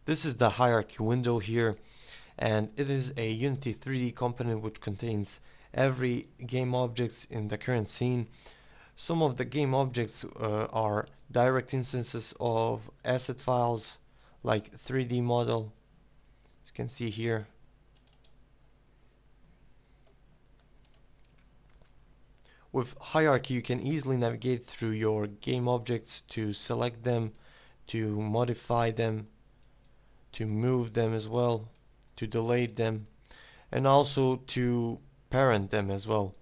This is the hierarchy window here, and it is a Unity 3D component which contains every game objects in the current scene. Some of the game objects are direct instances of asset files like 3D model, as you can see here. With hierarchy, you can easily navigate through your game objects to select them, to modify them, to move them as well, to delete them, and also to parent them as well.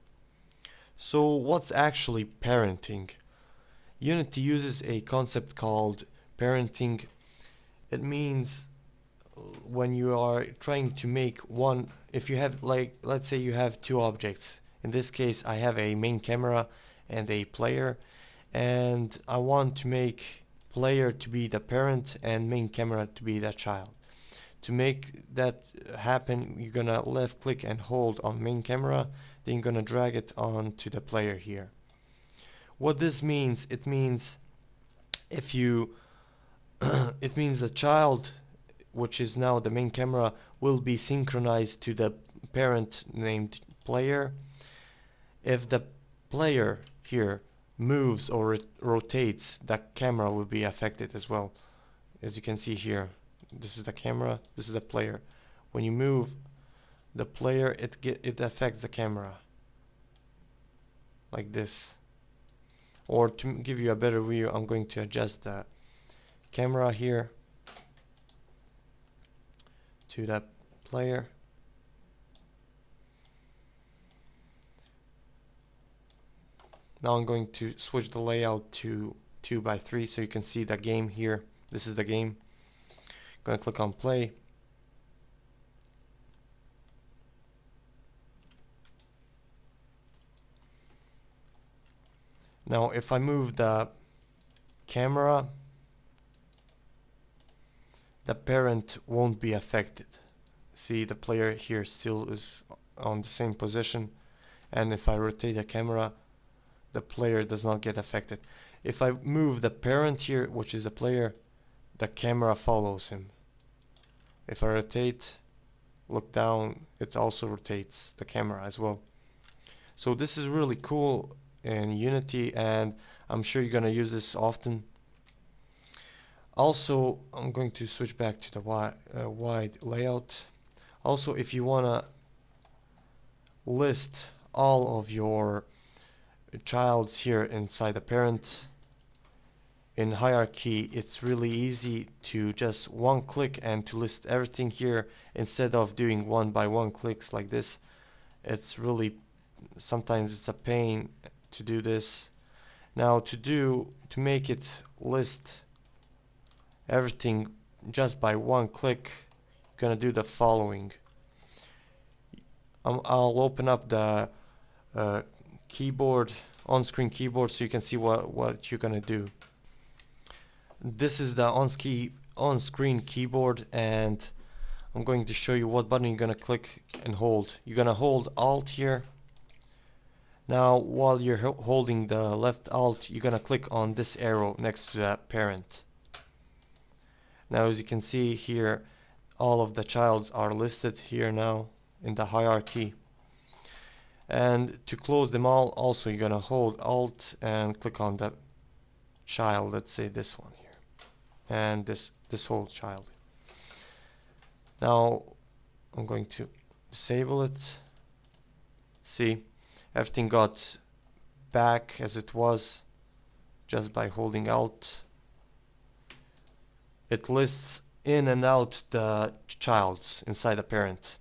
So what's actually parenting? Unity uses a concept called parenting. It means when you are trying to make one, if you have, like, let's say you have two objects. In this case, I have a main camera and a player, and I want to make player to be the parent and main camera to be the child. To make that happen, you're gonna left click and hold on main camera, then you're gonna drag it onto the player here. What this means, it means if you it means the child, which is now the main camera, will be synchronized to the parent named player. If the player here moves or rotates, the camera will be affected as well. As you can see here, this is the camera, this is the player. When you move the player, it affects the camera like this. Or to give you a better view, I'm going to adjust the camera here to the player. Now I'm going to switch the layout to 2x3 so you can see the game here. This is the game. I'm going to click on play. Now if I move the camera, the parent won't be affected. See, the player here still is on the same position, and if I rotate the camera, the player does not get affected. If I move the parent here, which is the player, the camera follows him. If I rotate, look down, it also rotates the camera as well. So this is really cool in Unity, and I'm sure you're gonna use this often. Also, I'm going to switch back to the wide layout. Also, if you wanna list all of your childs here inside the parent, in hierarchy, it's really easy to just one click and to list everything here instead of doing one by one clicks like this. It's really, sometimes it's a pain to do this. Now to make it list everything just by one click, I'm gonna do the following. I'll open up the keyboard, on-screen keyboard, so you can see what you're gonna do. This is the on-screen keyboard, and I'm going to show you what button you're gonna click and hold. You're gonna hold Alt here. Now while you're holding the left Alt, you're gonna click on this arrow next to that parent. Now as you can see here, all of the childs are listed here now in the hierarchy. And to close them all, also you're gonna hold Alt and click on the child, let's say this one here, and this whole child. Now I'm going to disable it. See, everything got back as it was just by holding Alt. It lists in and out the childs inside the parent.